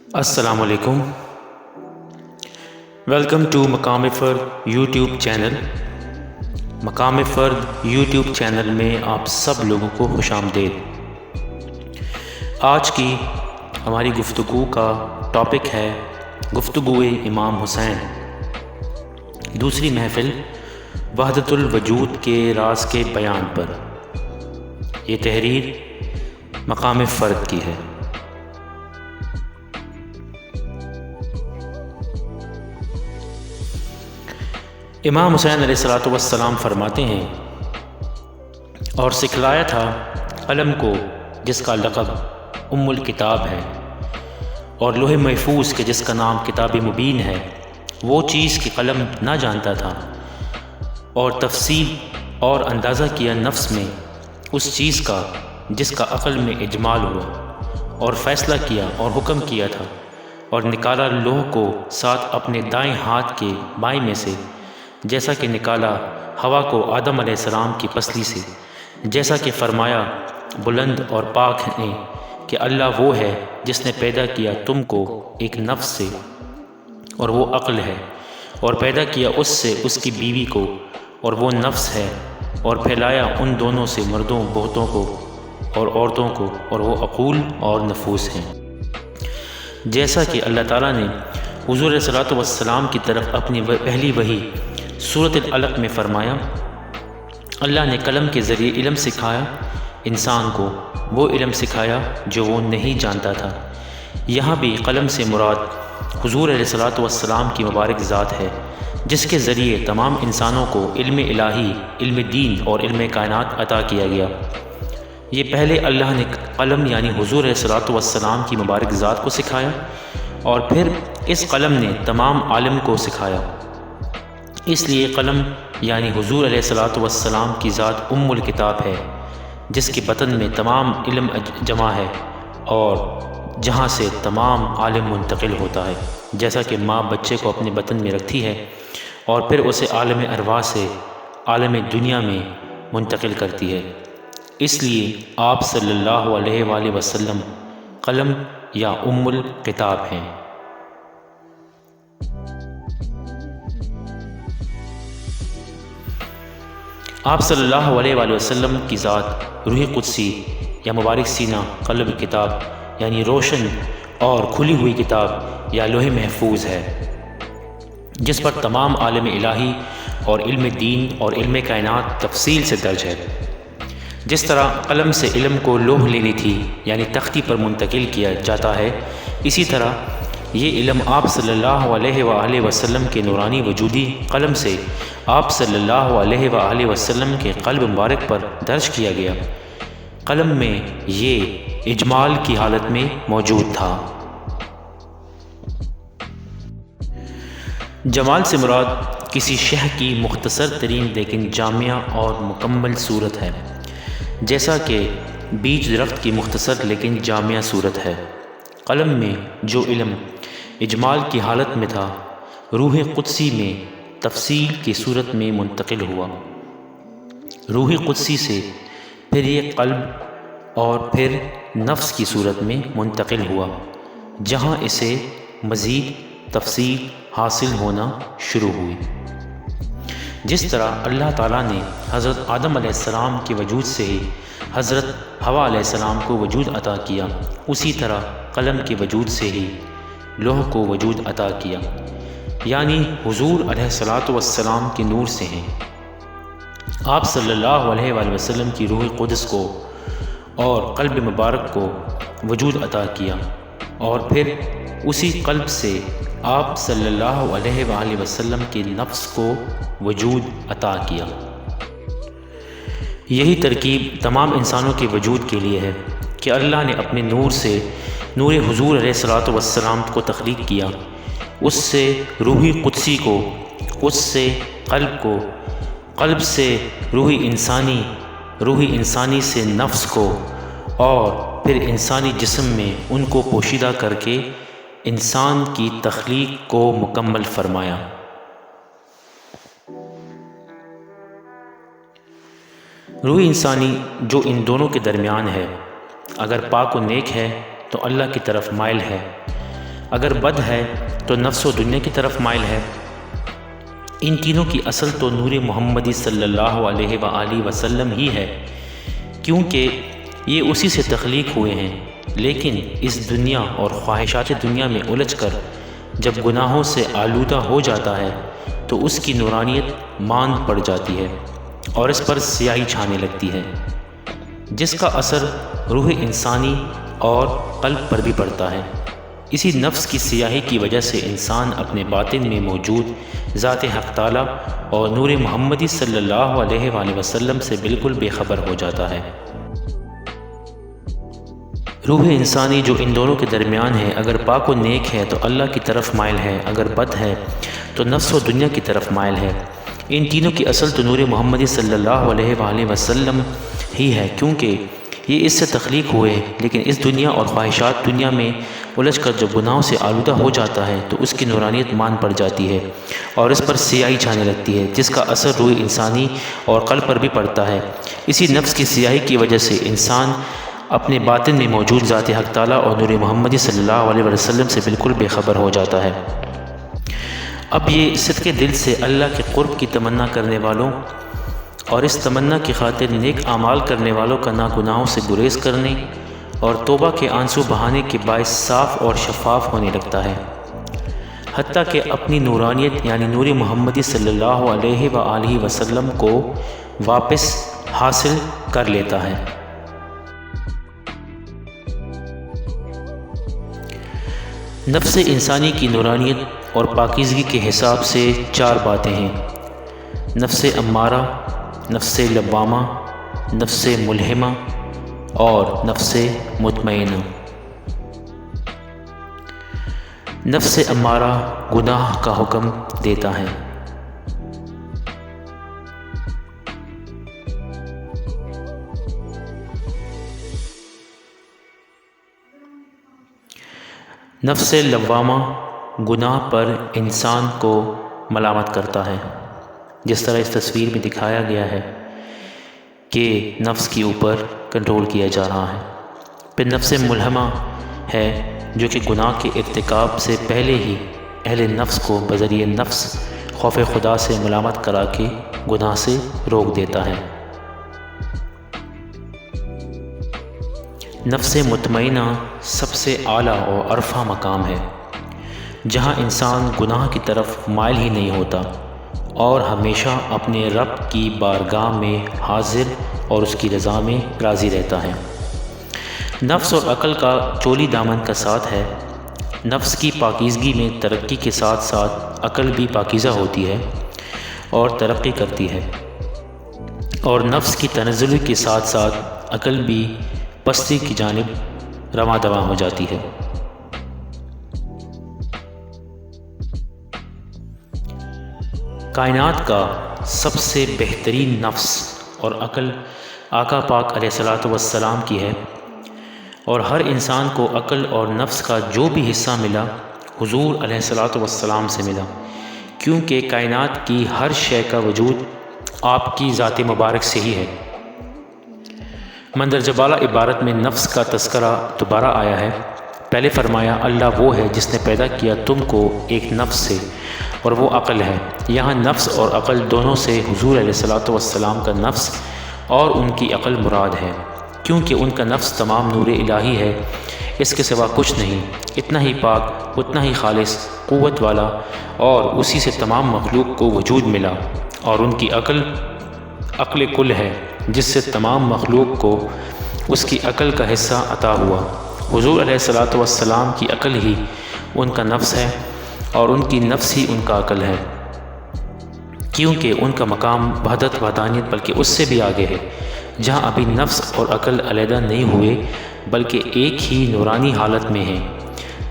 السلام علیکم. Welcome to مقام فرد یوٹیوب چینل. مقام فرد یوٹیوب چینل میں آپ سب لوگوں کو خوش آمدید. آج کی ہماری گفتگو کا ٹاپک ہے گفتگو امام حسین. دوسری محفل وحدت الوجود کے راز کے بیان پر. یہ تحریر مقام فرد کی ہے. امام حسین علیہ السلام فرماتے ہیں، اور سکھلایا تھا قلم کو جس کا لقب ام الکتاب ہے، اور لوح محفوظ کے جس کا نام کتاب مبین ہے، وہ چیز کہ قلم نہ جانتا تھا، اور تفصیل اور اندازہ کیا نفس میں اس چیز کا جس کا عقل میں اجمال ہوا، اور فیصلہ کیا اور حکم کیا تھا، اور نکالا لوح کو ساتھ اپنے دائیں ہاتھ کے بائیں میں سے، جیسا کہ نکالا ہوا کو آدم علیہ السلام کی پسلی سے، جیسا کہ فرمایا بلند اور پاک نے کہ اللہ وہ ہے جس نے پیدا کیا تم کو ایک نفس سے، اور وہ عقل ہے، اور پیدا کیا اس سے اس کی بیوی کو، اور وہ نفس ہے، اور پھیلایا ان دونوں سے مردوں بہتوں کو اور عورتوں کو، اور وہ عقول اور نفوس ہیں. جیسا کہ اللہ تعالیٰ نے حضور صلی اللہ علیہ وسلم کی طرف اپنی پہلی وحی سورۃ العلق میں فرمایا، اللہ نے قلم کے ذریعے علم سکھایا انسان کو، وہ علم سکھایا جو وہ نہیں جانتا تھا. یہاں بھی قلم سے مراد حضور علیہ السلام کی مبارک ذات ہے، جس کے ذریعے تمام انسانوں کو علم الہی، علم دین اور علم کائنات عطا کیا گیا. یہ پہلے اللہ نے قلم یعنی حضور علیہ السلام کی مبارک ذات کو سکھایا، اور پھر اس قلم نے تمام عالم کو سکھایا. اس لیے قلم یعنی حضور علیہ السلام کی ذات ام الکتاب ہے، جس کے بطن میں تمام علم جمع ہے، اور جہاں سے تمام عالم منتقل ہوتا ہے، جیسا کہ ماں بچے کو اپنے بطن میں رکھتی ہے اور پھر اسے عالم ارواح سے عالم دنیا میں منتقل کرتی ہے. اس لیے آپ صلی اللہ علیہ وآلہ وسلم قلم یا ام الکتاب ہیں. آپ صلی اللہ علیہ وآلہ وسلم کی ذات روح قدسی یا مبارک سینہ قلب کتاب یعنی روشن اور کھلی ہوئی کتاب یا لوح محفوظ ہے، جس پر تمام عالم الہی اور علم دین اور علم کائنات تفصیل سے درج ہے. جس طرح قلم سے علم کو لوح لینی تھی یعنی تختی پر منتقل کیا جاتا ہے، اسی طرح یہ علم آپ صلی اللہ علیہ وآلہ وسلم کے نورانی وجودی قلم سے آپ صلی اللہ علیہ وآلہ وسلم کے قلب مبارک پر درج کیا گیا. قلم میں یہ اجمال کی حالت میں موجود تھا. جمال سے مراد کسی شے کی مختصر ترین لیکن جامع اور مکمل صورت ہے، جیسا کہ بیج درخت کی مختصر لیکن جامع صورت ہے. قلم میں جو علم اجمال کی حالت میں تھا، روح قدسی میں تفصیل کی صورت میں منتقل ہوا. روح قدسی سے پھر یہ قلب اور پھر نفس کی صورت میں منتقل ہوا، جہاں اسے مزید تفصیل حاصل ہونا شروع ہوئی. جس طرح اللہ تعالیٰ نے حضرت آدم علیہ السلام کے وجود سے ہی حضرت حوا علیہ السلام کو وجود عطا کیا، اسی طرح قلم کے وجود سے ہی لوح کو وجود عطا کیا، یعنی حضور علیہ السلام کے نور سے ہیں. آپ صلی اللہ علیہ وآلہ وسلم کی روح قدس کو اور قلب مبارک کو وجود عطا کیا، اور پھر اسی قلب سے آپ صلی اللہ علیہ وآلہ وسلم کے نفس کو وجود عطا کیا. یہی ترکیب تمام انسانوں کے وجود کے لیے ہے کہ اللہ نے اپنے نور سے نور حضور علیہ السلام کو تخلیق کیا، اس سے روح قدسی کو، اس سے قلب کو، قلب سے روح انسانی سے نفس کو، اور پھر انسانی جسم میں ان کو پوشیدہ کر کے انسان کی تخلیق کو مکمل فرمایا. روح انسانی جو ان دونوں کے درمیان ہے، اگر پاک و نیک ہے تو اللہ کی طرف مائل ہے، اگر بد ہے تو نفس و دنیا کی طرف مائل ہے۔ ان تینوں کی اصل تو نور محمدی صلی اللہ علیہ وآلہ وسلم ہی ہے، کیونکہ یہ اسی سے تخلیق ہوئے ہیں، لیکن اس دنیا اور خواہشات دنیا میں الجھ کر جب گناہوں سے آلودہ ہو جاتا ہے تو اس کی نورانیت ماند پڑ جاتی ہے اور اس پر سیاہی چھانے لگتی ہے، جس کا اثر روح انسانی اور قلب پر بھی پڑتا ہے۔ اسی نفس کی سیاہی کی وجہ سے انسان اپنے باطن میں موجود ذات حق تعالیٰ اور نور محمدی صلی اللہ علیہ وآلہ وسلم سے بالکل بے خبر ہو جاتا ہے۔ روح انسانی جو ان دونوں کے درمیان ہے، اگر پاک و نیک ہے تو اللہ کی طرف مائل ہے، اگر بد ہے تو نفس و دنیا کی طرف مائل ہے۔ ان تینوں کی اصل تو نور محمدی صلی اللہ علیہ وآلہ وسلم ہی ہے، کیونکہ یہ اس سے تخلیق ہوئے، لیکن اس دنیا اور خواہشات دنیا میں الجھ کر جب گناہوں سے آلودہ ہو جاتا ہے تو اس کی نورانیت مان پڑ جاتی ہے اور اس پر سیاہی چھانے لگتی ہے، جس کا اثر روح انسانی اور قلب پر بھی پڑتا ہے۔ اسی نفس کی سیاہی کی وجہ سے انسان اپنے باطن میں موجود ذات حق تعالیٰ اور نور محمدی صلی اللہ علیہ وسلم سے بالکل بے خبر ہو جاتا ہے۔ اب یہ صدق دل سے اللہ کے قرب کی تمنا کرنے والوں اور اس تمنا کی خاطر نیک اعمال کرنے والوں کا ناگناہوں سے گریز کرنے اور توبہ کے آنسو بہانے کے باعث صاف اور شفاف ہونے لگتا ہے، حتیٰ کہ اپنی نورانیت یعنی نور محمدی صلی اللہ علیہ وآلہ وسلم کو واپس حاصل کر لیتا ہے۔ نفس انسانی کی نورانیت اور پاکیزگی کے حساب سے 4 باتیں ہیں: نفس امارہ، نفس لوامہ، نفس ملہمہ اور نفس مطمئنہ۔ نفس امارہ گناہ کا حکم دیتا ہے۔ نفس لوامہ گناہ پر انسان کو ملامت کرتا ہے، جس طرح اس تصویر میں دکھایا گیا ہے کہ نفس کے اوپر کنٹرول کیا جا رہا ہے۔ پھر نفس ملہمہ ہے جو کہ گناہ کے ارتکاب سے پہلے ہی اہل نفس کو بذریعہ نفس خوف خدا سے ملامت کرا کے گناہ سے روک دیتا ہے۔ نفس مطمئنہ سب سے اعلیٰ اور عرفہ مقام ہے، جہاں انسان گناہ کی طرف مائل ہی نہیں ہوتا اور ہمیشہ اپنے رب کی بارگاہ میں حاضر اور اس کی رضا میں راضی رہتا ہے۔ نفس اور عقل کا چولی دامن کا ساتھ ہے۔ نفس کی پاکیزگی میں ترقی کے ساتھ ساتھ عقل بھی پاکیزہ ہوتی ہے اور ترقی کرتی ہے، اور نفس کی تنزل کے ساتھ ساتھ عقل بھی پستی کی جانب رواں دواں ہو جاتی ہے۔ کائنات کا سب سے بہترین نفس اور عقل آقا پاک علیہ الصلوۃ والسلام کی ہے، اور ہر انسان کو عقل اور نفس کا جو بھی حصہ ملا حضور علیہ الصلوۃ والسلام سے ملا، کیونکہ کائنات کی ہر شے کا وجود آپ کی ذات مبارک سے ہی ہے۔ مندرجہ بالا عبارت میں نفس کا تذکرہ دوبارہ آیا ہے۔ پہلے فرمایا اللہ وہ ہے جس نے پیدا کیا تم کو ایک نفس سے، اور وہ عقل ہے۔ یہاں نفس اور عقل دونوں سے حضور علیہ الصلوۃ والسلام کا نفس اور ان کی عقل مراد ہے، کیونکہ ان کا نفس تمام نور الہی ہے، اس کے سوا کچھ نہیں، اتنا ہی پاک، اتنا ہی خالص، قوت والا، اور اسی سے تمام مخلوق کو وجود ملا، اور ان کی عقل عقل کل ہے، جس سے تمام مخلوق کو اس کی عقل کا حصہ عطا ہوا۔ حضور علیہ الصلوۃ والسلام کی عقل ہی ان کا نفس ہے اور ان کی نفس ہی ان کا عقل ہے، کیونکہ ان کا مقام وحدت وحدانیت بلکہ اس سے بھی آگے ہے، جہاں ابھی نفس اور عقل علیحدہ نہیں ہوئے بلکہ ایک ہی نورانی حالت میں ہیں۔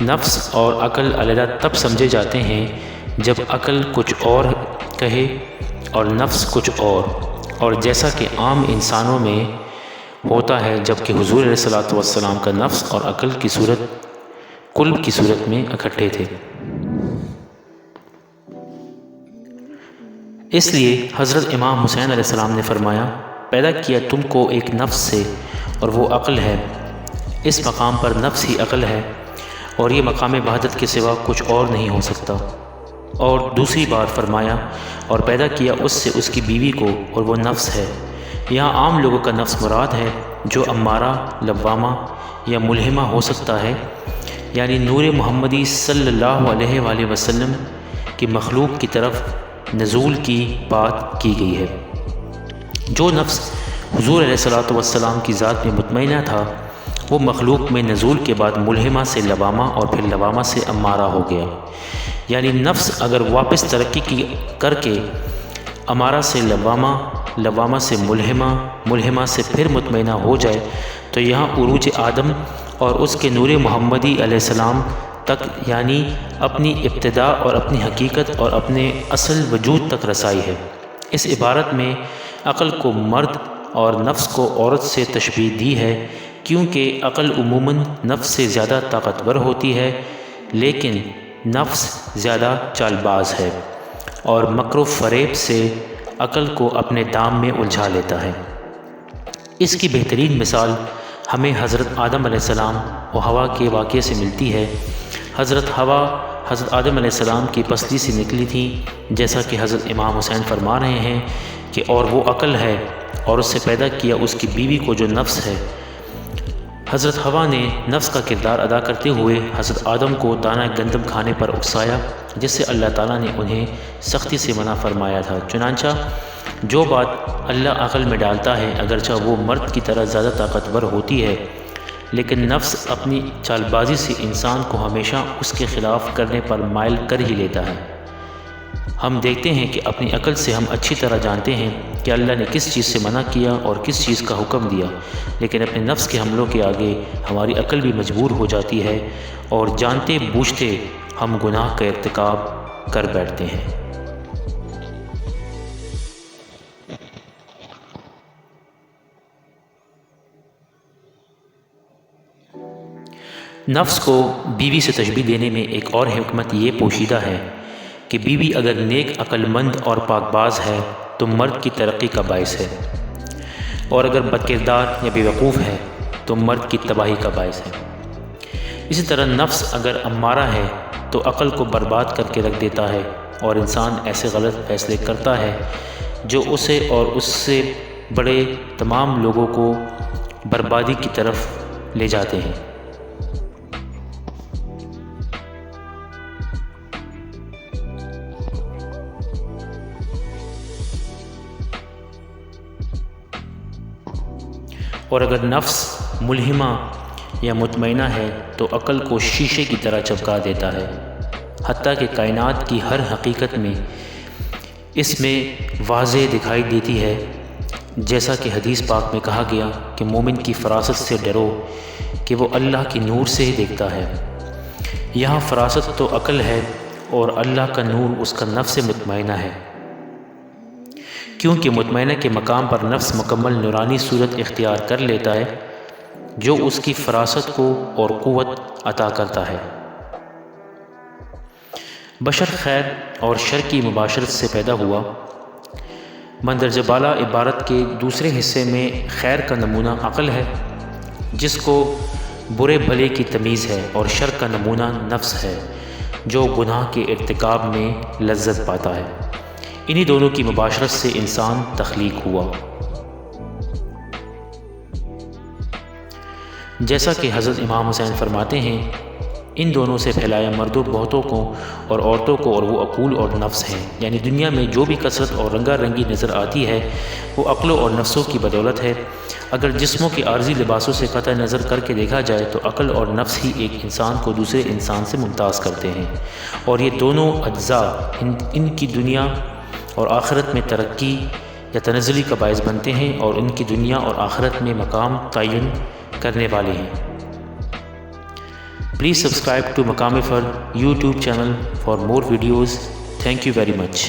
نفس اور عقل علیحدہ تب سمجھے جاتے ہیں جب عقل کچھ اور کہے اور نفس کچھ اور جیسا کہ عام انسانوں میں ہوتا ہے، جبکہ حضور علیہ الصلوۃ والسلام کا نفس اور عقل کی صورت کل کی صورت میں اکٹھے تھے۔ اس لیے حضرت امام حسین علیہ السلام نے فرمایا پیدا کیا تم کو ایک نفس سے اور وہ عقل ہے۔ اس مقام پر نفس ہی عقل ہے اور یہ مقام وحدت کے سوا کچھ اور نہیں ہو سکتا۔ اور دوسری بار فرمایا اور پیدا کیا اس سے اس کی بیوی کو اور وہ نفس ہے۔ یہاں عام لوگوں کا نفس مراد ہے جو امارہ، لوامہ یا ملہمہ ہو سکتا ہے، یعنی نور محمدی صلی اللہ علیہ وآلہ وسلم کی مخلوق کی طرف نزول کی بات کی گئی ہے۔ جو نفس حضور علیہ الصلوۃ والسلام کی ذات میں مطمئنہ تھا وہ مخلوق میں نزول کے بعد ملہمہ سے لوامہ اور پھر لوامہ سے امارہ ہو گیا، یعنی نفس اگر واپس ترقی کر کے امارہ سے لوامہ، لوامہ سے ملہمہ، ملہمہ سے پھر مطمئنہ ہو جائے تو یہاں عروج آدم اور اس کے نور محمدی علیہ السلام تک، یعنی اپنی ابتدا اور اپنی حقیقت اور اپنے اصل وجود تک رسائی ہے۔ اس عبارت میں عقل کو مرد اور نفس کو عورت سے تشبیہ دی ہے، کیونکہ عقل عموماً نفس سے زیادہ طاقتور ہوتی ہے، لیکن نفس زیادہ چال باز ہے اور مکر و فریب سے عقل کو اپنے دام میں الجھا لیتا ہے۔ اس کی بہترین مثال ہمیں حضرت آدم علیہ السلام و حوا کے واقعے سے ملتی ہے۔ حضرت حوا حضرت آدم علیہ السلام کی پسلی سے نکلی تھی، جیسا کہ حضرت امام حسین فرما رہے ہیں کہ اور وہ عقل ہے اور اس سے پیدا کیا اس کی بیوی کو جو نفس ہے۔ حضرت حوا نے نفس کا کردار ادا کرتے ہوئے حضرت آدم کو دانہ گندم کھانے پر اکسایا، جس سے اللہ تعالیٰ نے انہیں سختی سے منع فرمایا تھا۔ چنانچہ جو بات اللہ عقل میں ڈالتا ہے اگرچہ وہ مرد کی طرح زیادہ طاقتور ہوتی ہے، لیکن نفس اپنی چال بازی سے انسان کو ہمیشہ اس کے خلاف کرنے پر مائل کر ہی لیتا ہے۔ ہم دیکھتے ہیں کہ اپنی عقل سے ہم اچھی طرح جانتے ہیں کہ اللہ نے کس چیز سے منع کیا اور کس چیز کا حکم دیا، لیکن اپنے نفس کے حملوں کے آگے ہماری عقل بھی مجبور ہو جاتی ہے اور جانتے بوجھتے ہم گناہ کا ارتکاب کر بیٹھتے ہیں۔ نفس کو بیوی سے تشبیہ دینے میں ایک اور حکمت یہ پوشیدہ ہے کہ بیوی اگر نیک، عقل مند اور پاک باز ہے تو مرد کی ترقی کا باعث ہے، اور اگر بد کردار یا بے وقوف ہے تو مرد کی تباہی کا باعث ہے۔ اسی طرح نفس اگر امارہ ہے تو عقل کو برباد کر کے رکھ دیتا ہے اور انسان ایسے غلط فیصلے کرتا ہے جو اسے اور اس سے بڑے تمام لوگوں کو بربادی کی طرف لے جاتے ہیں۔ اور اگر نفس ملہمہ یا مطمئنہ ہے تو عقل کو شیشے کی طرح چمکا دیتا ہے، حتیٰ کہ کائنات کی ہر حقیقت میں اس میں واضح دکھائی دیتی ہے، جیسا کہ حدیث پاک میں کہا گیا کہ مومن کی فراست سے ڈرو کہ وہ اللہ کی نور سے ہی دیکھتا ہے۔ یہاں فراست تو عقل ہے اور اللہ کا نور اس کا نفس مطمئنہ ہے، کیونکہ مطمئنہ کے مقام پر نفس مکمل نورانی صورت اختیار کر لیتا ہے جو اس کی فراست کو اور قوت عطا کرتا ہے۔ بشر خیر اور شر کی مباشرت سے پیدا ہوا۔ مندرجہ بالا عبارت کے دوسرے حصے میں خیر کا نمونہ عقل ہے جس کو برے بھلے کی تمیز ہے، اور شر کا نمونہ نفس ہے جو گناہ کے ارتکاب میں لذت پاتا ہے۔ انہی دونوں کی مباشرت سے انسان تخلیق ہوا۔ جیسا کہ حضرت امام حسین فرماتے ہیں، ان دونوں سے پھیلایا مردوں بہتوں کو اور عورتوں کو، اور وہ عقول اور نفس ہیں، یعنی دنیا میں جو بھی کثرت اور رنگا رنگی نظر آتی ہے وہ عقلوں اور نفسوں کی بدولت ہے۔ اگر جسموں کے عارضی لباسوں سے قطع نظر کر کے دیکھا جائے تو عقل اور نفس ہی ایک انسان کو دوسرے انسان سے ممتاز کرتے ہیں، اور یہ دونوں اجزاء ان کی دنیا اور آخرت میں ترقی یا تنزلی کا باعث بنتے ہیں اور ان کی دنیا اور آخرت میں مقام تعین کرنے والے ہیں۔ پلیز سبسکرائب ٹو مقام فر YouTube channel for more videos. Thank you very much.